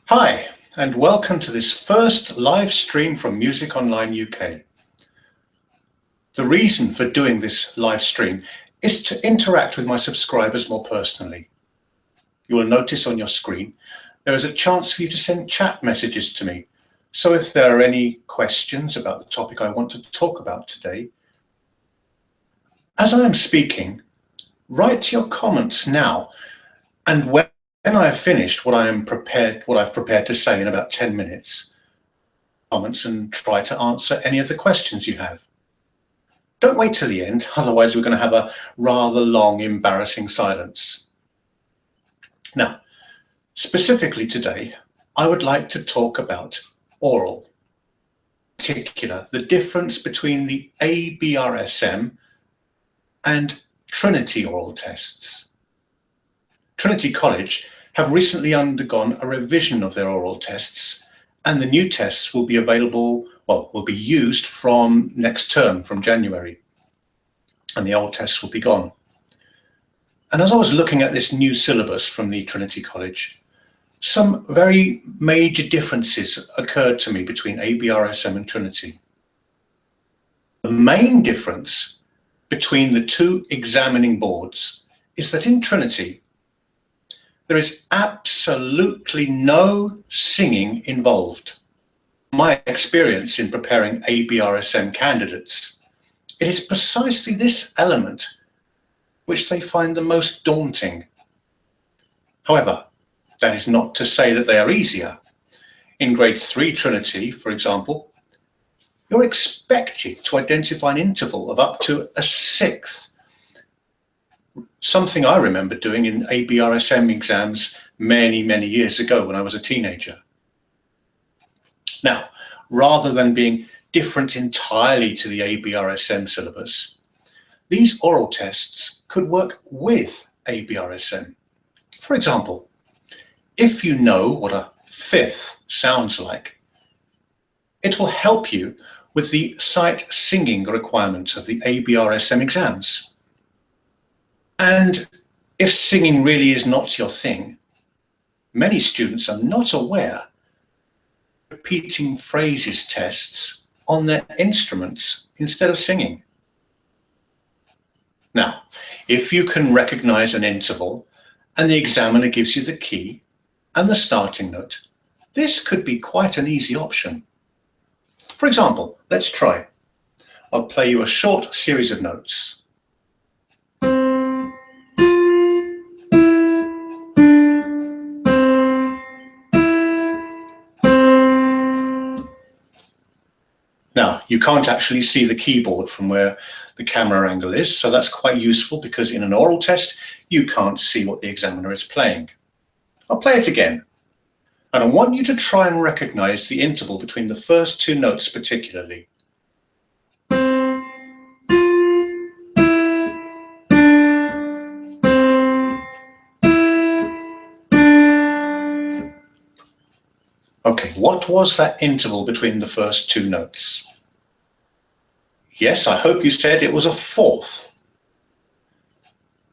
Hi, and welcome to this first live stream from Music Online UK. The reason for doing this live stream is to interact with my subscribers more personally. You will notice on your screen there is a chance for you to send chat messages to me. So if there are any questions about the topic I want to talk about today, as I am speaking, write your comments now, and when I have finished what I've prepared to say in about 10 minutes, comments and try to answer any of the questions you have. Don't wait till the end, otherwise we're going to have a rather long, embarrassing silence. Now, specifically today, I would like to talk about Aural. In particular, the difference between the Abrsm and Trinity Aural tests. Trinity College have recently undergone a revision of their Aural tests, and the new tests will be available, will be used from next term, from January, and the old tests will be gone. And as I was looking at this new syllabus from the Trinity College, some very major differences occurred to me between Abrsm and Trinity. The main difference between the two examining boards is that in Trinity, there is absolutely no singing involved. My experience in preparing Abrsm candidates, it is precisely this element which they find the most daunting. However, that is not to say that they are easier. In grade 3 Trinity, for example, you're expected to identify an interval of up to a sixth. Something I remember doing in Abrsm exams many, many years ago when I was a teenager. Now, rather than being different entirely to the Abrsm syllabus, these oral tests could work with Abrsm. For example, if you know what a fifth sounds like, it will help you with the sight singing requirements of the Abrsm exams. And if singing really is not your thing, many students are not aware of repeating phrases tests on their instruments instead of singing. Now, if you can recognize an interval and the examiner gives you the key and the starting note, this could be quite an easy option. For example, let's try. I'll play you a short series of notes. Now, you can't actually see the keyboard from where the camera angle is, so that's quite useful because in an oral test, you can't see what the examiner is playing. I'll play it again. And I want you to try and recognize the interval between the first two notes particularly. Okay, what was that interval between the first two notes? Yes, I hope you said it was a fourth.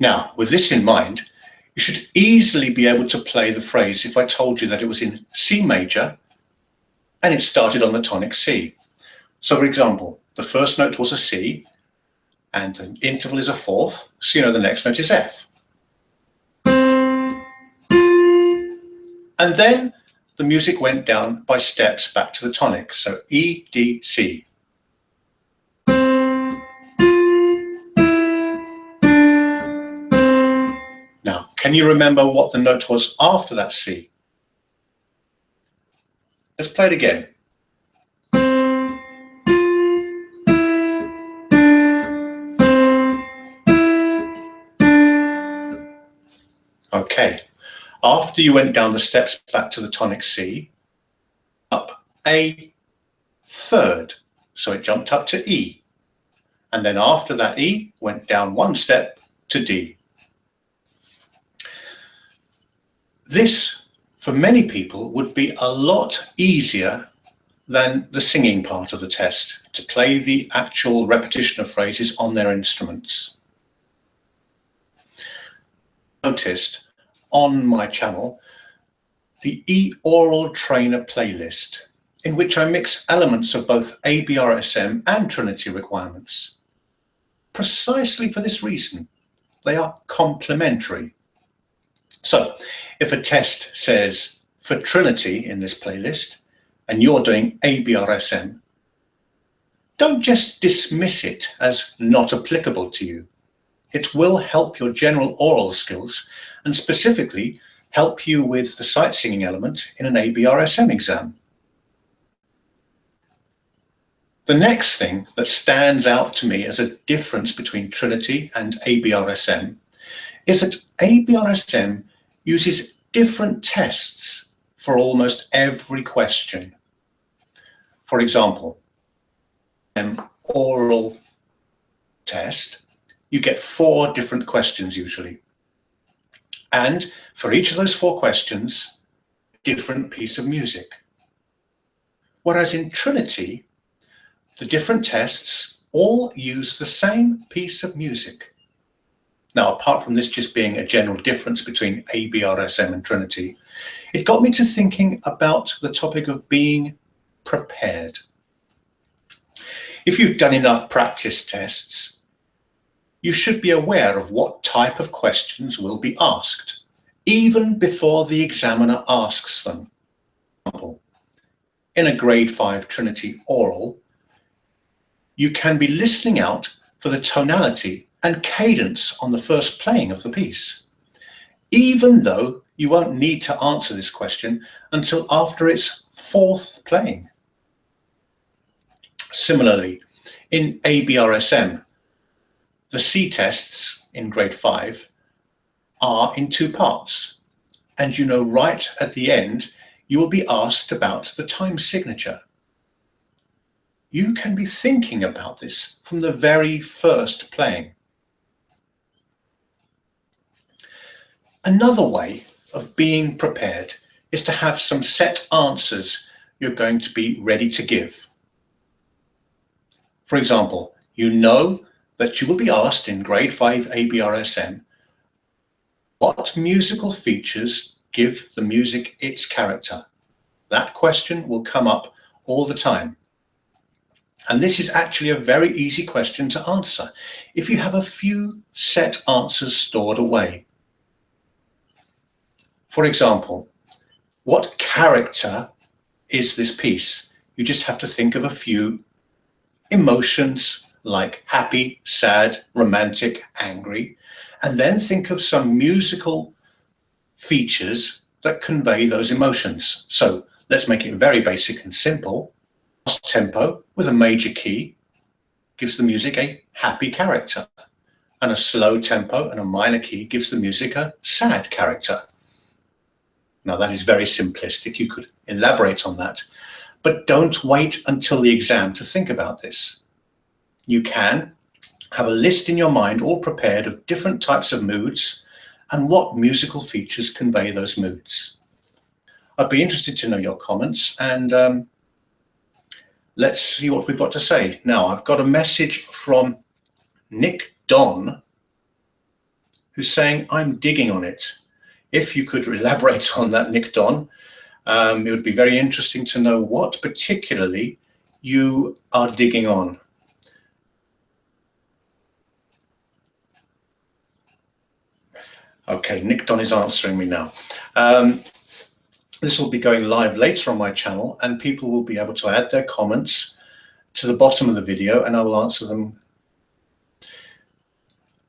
Now, with this in mind, you should easily be able to play the phrase if I told you that it was in C major and it started on the tonic C. So for example, the first note was a C and the interval is a fourth, so you know the next note is F. And then the music went down by steps back to the tonic, so E, D, C. Now, can you remember what the note was after that C? Let's play it again. Okay, after you went down the steps back to the tonic C, up a third, so it jumped up to E. And then after that E, went down one step to D. This, for many people, would be a lot easier than the singing part of the test, to play the actual repetition of phrases on their instruments. Noticed on my channel the Aural Trainer playlist, in which I mix elements of both Abrsm and Trinity requirements. Precisely for this reason, they are complementary. So if a test says for Trinity in this playlist, and you're doing Abrsm, don't just dismiss it as not applicable to you. It will help your general aural skills and specifically help you with the sight singing element in an Abrsm exam. The next thing that stands out to me as a difference between Trinity and Abrsm is that Abrsm uses different tests for almost every question. For example, an aural test, you get 4 different questions usually. And for each of those 4 questions, different piece of music. Whereas in Trinity, the different tests all use the same piece of music. Now, apart from this just being a general difference between Abrsm and Trinity, it got me to thinking about the topic of being prepared. If you've done enough practice tests, you should be aware of what type of questions will be asked, even before the examiner asks them. For example, in a grade 5 Trinity aural, you can be listening out for the tonality and cadence on the first playing of the piece, even though you won't need to answer this question until after its 4th playing. Similarly, in Abrsm, the C tests in grade 5 are in 2 parts, and you know right at the end you will be asked about the time signature. You can be thinking about this from the very first playing. Another way of being prepared is to have some set answers you're going to be ready to give. For example, you know that you will be asked in grade 5 Abrsm what musical features give the music its character. That question will come up all the time. And this is actually a very easy question to answer if you have a few set answers stored away. For example, what character is this piece? You just have to think of a few emotions like happy, sad, romantic, angry, and then think of some musical features that convey those emotions. So let's make it very basic and simple. Fast tempo with a major key gives the music a happy character, and a slow tempo and a minor key gives the music a sad character. Now that is very simplistic. You could elaborate on that, but don't wait until the exam to think about this. You can have a list in your mind all prepared of different types of moods and what musical features convey those moods. I'd be interested to know your comments, and let's see what we've got to say. Now, I've got a message from Nick Don, who's saying, I'm digging on it. If you could elaborate on that, Nick Don, it would be very interesting to know what particularly you are digging on. Okay, Nick Don is answering me now. This will be going live later on my channel, and people will be able to add their comments to the bottom of the video, and I will answer them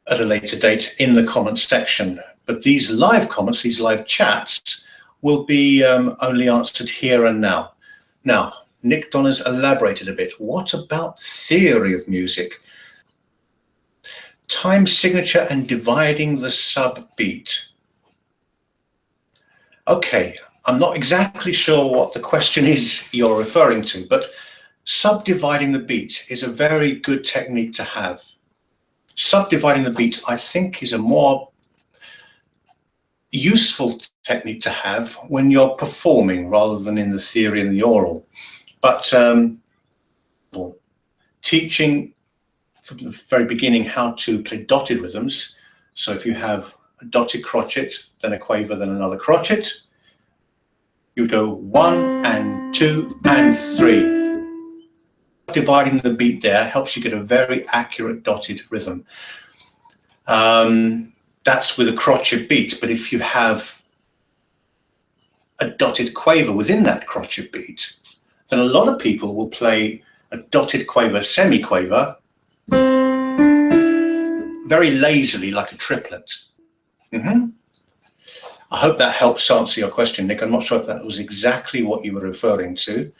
at a later date in the comments section. But these live comments, these live chats, will be only answered here and now. Now, Nick Don has elaborated a bit. What about theory of music? Time signature and dividing the sub-beat. Okay, I'm not exactly sure what the question is you're referring to, but subdividing the beat is a very good technique to have. Subdividing the beat, I think, is a more useful technique to have when you're performing rather than in the theory and the aural. But teaching from the very beginning how to play dotted rhythms. So if you have a dotted crotchet, then a quaver, then another crotchet, You would go 1 and 2 and 3. Dividing the beat there helps you get a very accurate dotted rhythm. That's with a crotchet beat, but if you have a dotted quaver within that crotchet beat, then a lot of people will play a dotted quaver, semi-quaver, very lazily, like a triplet. I hope that helps answer your question, Nick. I'm not sure if that was exactly what you were referring to.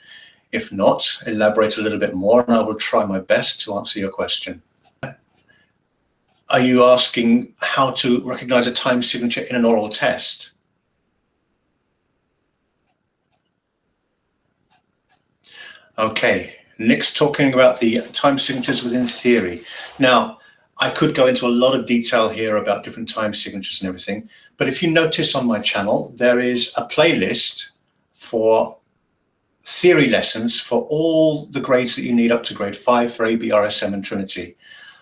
If not, elaborate a little bit more and I will try my best to answer your question. Are you asking how to recognize a time signature in an oral test? Okay, Nick's talking about the time signatures within theory. Now, I could go into a lot of detail here about different time signatures and everything, but if you notice on my channel, there is a playlist for theory lessons for all the grades that you need up to grade 5 for Abrsm and Trinity.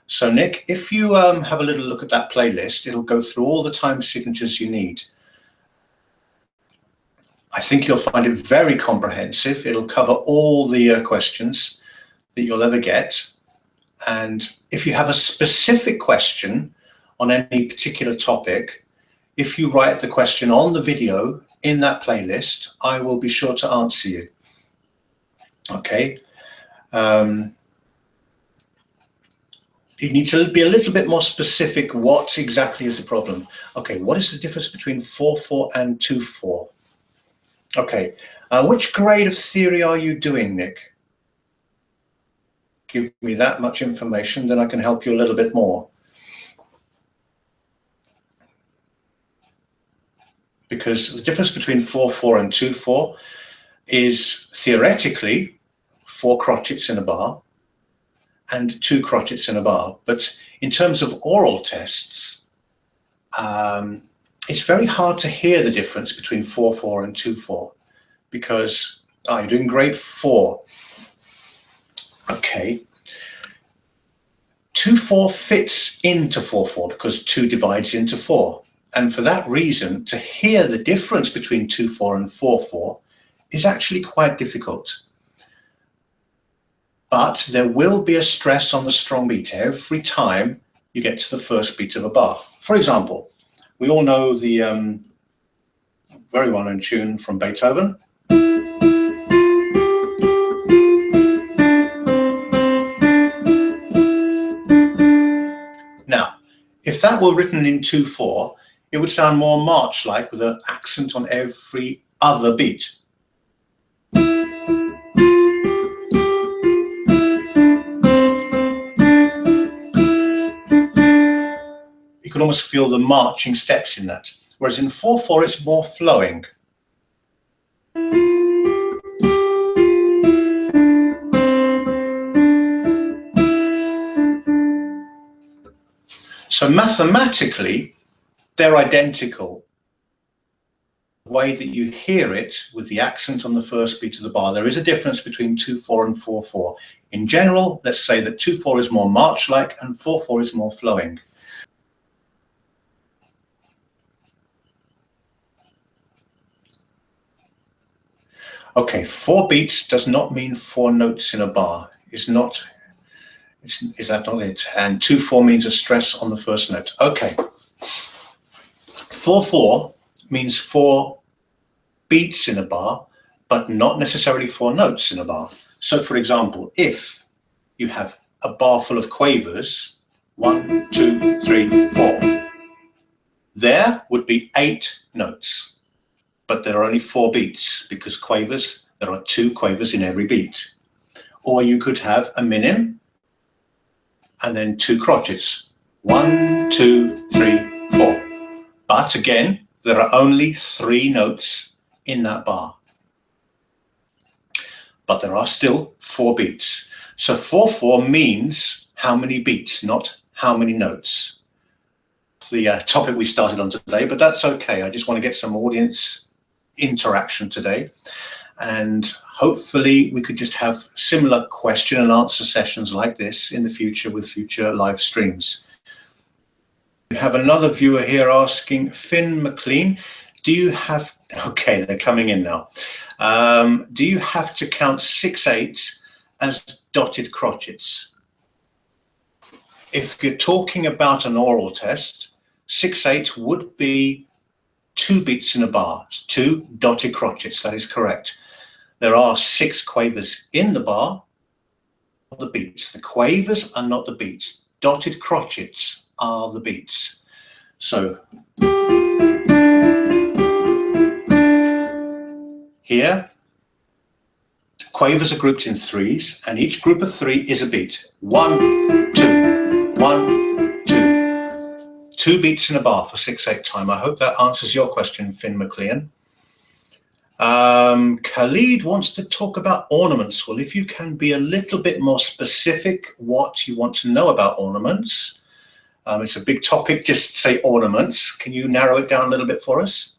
So Nick, if you have a little look at that playlist, it'll go through all the time signatures you need. I think you'll find it very comprehensive. It'll cover all the questions that you'll ever get. And if you have a specific question on any particular topic, if you write the question on the video in that playlist, I will be sure to answer you. Okay. You need to be a little bit more specific. What exactly is the problem? Okay, what is the difference between 4/4 and 2/4? Okay, which grade of theory are you doing, Nick? Give me that much information, then I can help you a little bit more. Because the difference between 4/4 and 2/4 is theoretically 4 crotchets in a bar and 2 crotchets in a bar. But in terms of oral tests, it's very hard to hear the difference between 4/4 and 2/4 because you're doing grade 4. Okay. 2/4 fits into 4/4 because 2 divides into 4. And for that reason, to hear the difference between 2/4 and 4/4 is actually quite difficult. But there will be a stress on the strong beat every time you get to the first beat of a bar. For example, we all know the very well-known tune from Beethoven. Now, if that were written in 2/4, it would sound more march-like with an accent on every other beat. You can almost feel the marching steps in that. Whereas in 4/4, it's more flowing. So mathematically, they're identical. The way that you hear it with the accent on the first beat of the bar, there is a difference between 2/4 and 4/4. In general, let's say that 2/4 is more march-like and 4/4 is more flowing. Okay, 4 beats does not mean 4 notes in a bar. Is that not it? And 2/4 means a stress on the first note. Okay. 4/4 means 4 beats in a bar, but not necessarily 4 notes in a bar. So for example, if you have a bar full of quavers, 1, 2, 3, 4, there would be 8 notes, but there are only 4 beats because quavers, there are 2 quavers in every beat. Or you could have a minim and then 2 crotchets, 1, 2, 3, 4. But again, there are only 3 notes in that bar. But there are still 4 beats. So 4/4 means how many beats, not how many notes. The topic we started on today, but that's okay. I just want to get some audience interaction today. And hopefully we could just have similar question and answer sessions like this in the future with future live streams. We have another viewer here asking, Finn McLean, do you have Okay, they're coming in now. Do you have to count 6/8 as dotted crotchets? If you're talking about an oral test, 6/8 would be 2 beats in a bar, 2 dotted crotchets, that is correct. There are 6 quavers in the bar, the beats. The quavers are not the beats. Dotted crotchets are the beats. So here, quavers are grouped in 3s, and each group of 3 is a beat. 1, 2, 1, 2. 2 beats in a bar for 6/8 time. I hope that answers your question, Finn McLean. Khalid wants to talk about ornaments. Well, if you can be a little bit more specific what you want to know about ornaments. It's a big topic, just say ornaments. Can you narrow it down a little bit for us?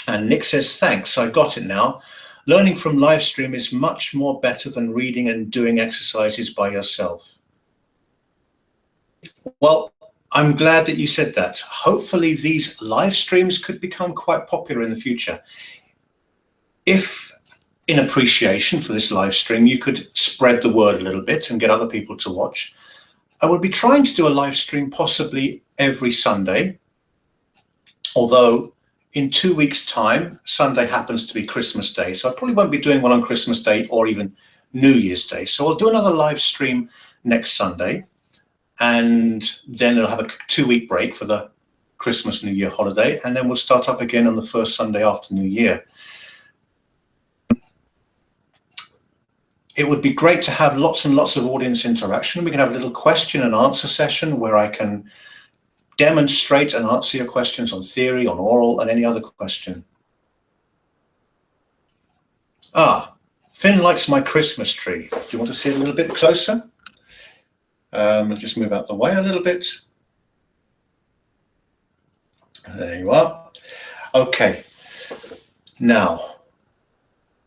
And Nick says, thanks, I got it now. Learning from live stream is much more better than reading and doing exercises by yourself. Well, I'm glad that you said that. Hopefully these live streams could become quite popular in the future. If, in appreciation for this live stream, you could spread the word a little bit and get other people to watch, I will be trying to do a live stream possibly every Sunday, although in 2 weeks' time, Sunday happens to be Christmas Day, so I probably won't be doing one on Christmas Day or even New Year's Day. So I'll do another live stream next Sunday, and then I'll have a 2-week break for the Christmas New Year holiday, and then we'll start up again on the first Sunday after New Year. It would be great to have lots and lots of audience interaction. We can have a little question and answer session where I can demonstrate and answer your questions on theory, on oral, and any other question. Finn likes my Christmas tree. Do you want to see it a little bit closer? I'll just move out the way a little bit. There you are. Okay. Now,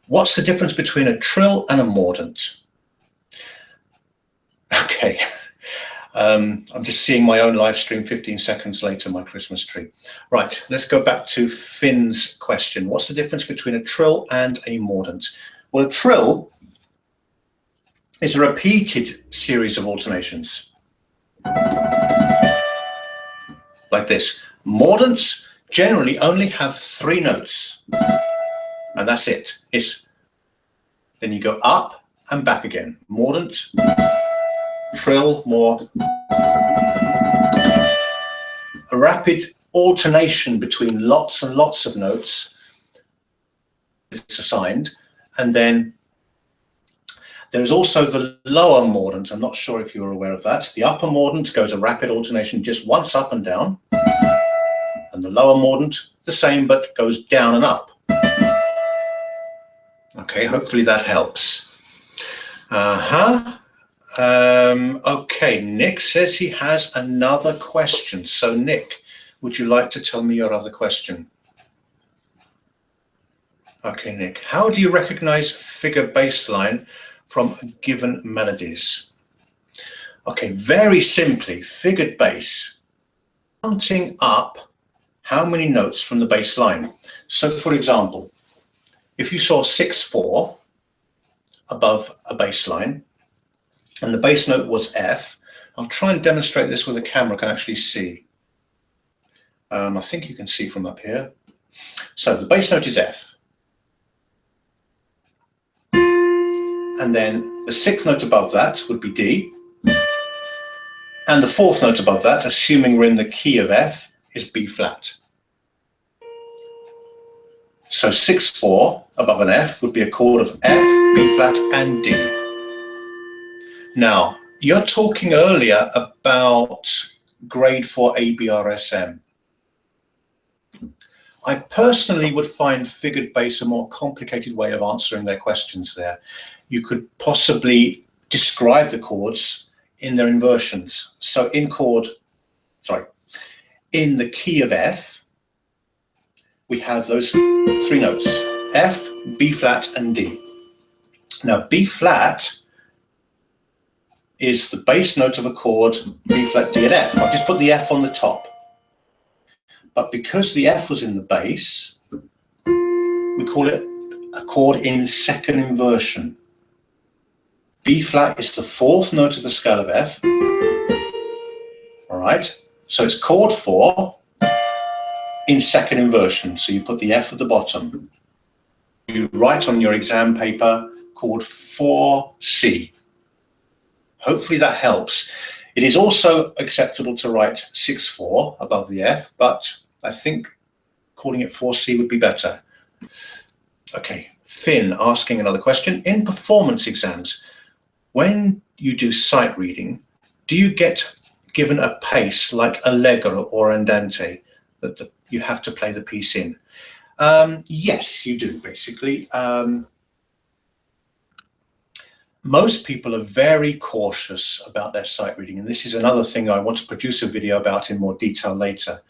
what's the difference between a trill and a mordent? Okay. I'm just seeing my own live stream 15 seconds later, my Christmas tree. Right, let's go back to Finn's question. What's the difference between a trill and a mordent? Well, a trill is a repeated series of alternations. Like this. Mordents generally only have 3 notes, and that's it. Then you go up and back again. Mordent, trill, mord. A rapid alternation between lots and lots of notes is assigned, and then there's also the lower mordent. I'm not sure if you're aware of that. The upper mordent goes a rapid alternation just once up and down, and the lower mordent the same but goes down and up. Okay, hopefully that helps. Okay, Nick says he has another question. So Nick, would you like to tell me your other question? Okay, Nick, how do you recognize figure bass line from given melodies? Okay, very simply, figured bass, counting up how many notes from the bass line. So for example, if you saw 6/4 above a bass line, and the bass note was F, I'll try and demonstrate this with a camera I can actually see. I think you can see from up here. So the bass note is F. And then the 6th note above that would be D. And the 4th note above that, assuming we're in the key of F, is B flat. So 6/4 above an F would be a chord of F, B flat, and D. Now, you're talking earlier about grade 4 Abrsm. I personally would find figured bass a more complicated way of answering their questions there. You could possibly describe the chords in their inversions. So in the key of F, we have those 3 notes, F, B flat, and D. Now, B flat is the bass note of a chord, B flat, D, and F. I've just put the F on the top. But because the F was in the bass, we call it a chord in second inversion. B flat is the fourth note of the scale of F. All right, so it's chord 4 in second inversion. So you put the F at the bottom. You write on your exam paper chord 4C. Hopefully that helps. It is also acceptable to write 6/4 above the F, but I think calling it 4C would be better. Okay, Finn asking another question. In performance exams, when you do sight reading, do you get given a pace like allegro or andante that you have to play the piece in? Yes, you do, basically. Most people are very cautious about their sight reading, and this is another thing I want to produce a video about in more detail later.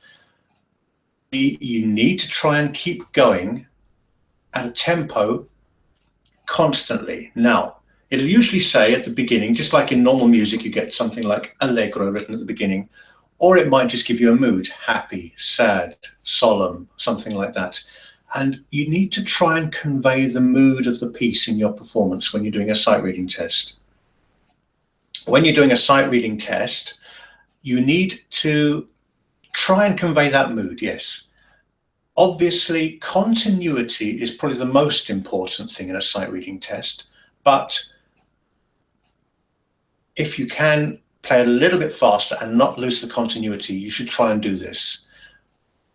You need to try and keep going at a tempo constantly. Now, it'll usually say at the beginning, just like in normal music, you get something like allegro written at the beginning, or it might just give you a mood, happy, sad, solemn, something like that. And you need to try and convey the mood of the piece in your performance when you're doing a sight reading test. When you're doing a sight reading test, you need to try and convey that mood, yes. Obviously, continuity is probably the most important thing in a sight reading test, but if you can play it a little bit faster and not lose the continuity, you should try and do this.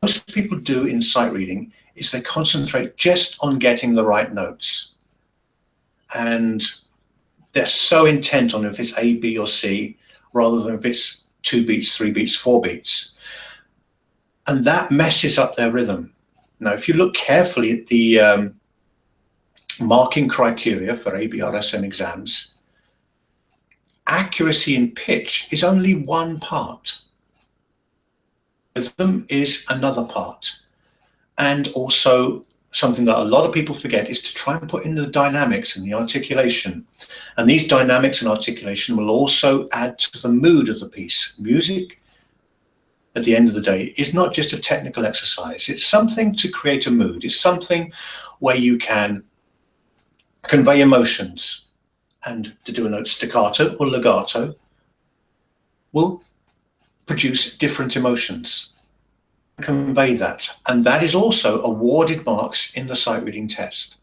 Most people do in sight reading is they concentrate just on getting the right notes. And they're so intent on if it's A, B, or C, rather than if it's 2 beats, 3 beats, 4 beats. And that messes up their rhythm. Now, if you look carefully at the marking criteria for Abrsm exams, accuracy in pitch is only one part. Rhythm is another part. And also something that a lot of people forget is to try and put in the dynamics and the articulation. And these dynamics and articulation will also add to the mood of the piece. Music, at the end of the day, is not just a technical exercise. It's something to create a mood. It's something where you can convey emotions. And to do a note staccato or legato will produce different emotions. Convey that, and that is also awarded marks in the sight reading test.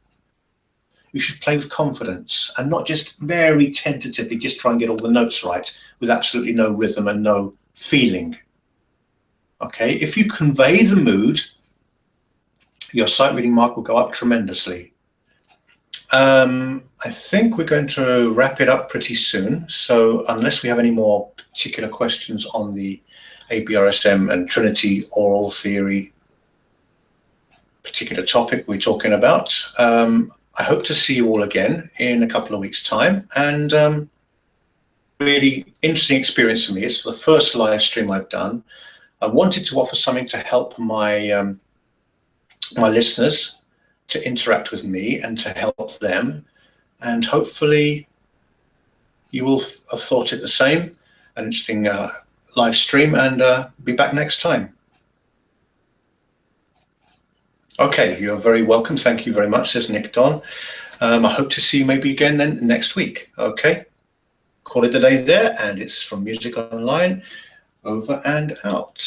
You should play with confidence and not just very tentatively just try and get all the notes right with absolutely no rhythm and no feeling. Okay, if you convey the mood, your sight reading mark will go up tremendously. I think we're going to wrap it up pretty soon, so unless we have any more particular questions on the Abrsm and Trinity aural theory particular topic we're talking about, I hope to see you all again in a couple of weeks' time. And really interesting experience for me. It's the first live stream I've done. I wanted to offer something to help my my listeners to interact with me and to help them, and hopefully you will have thought it the same. An interesting live stream, and be back next time. Okay, you're very welcome. Thank you very much, says Nick Don. I hope to see you maybe again then next week. Okay, call it a day there, and it's from Music Online, over and out.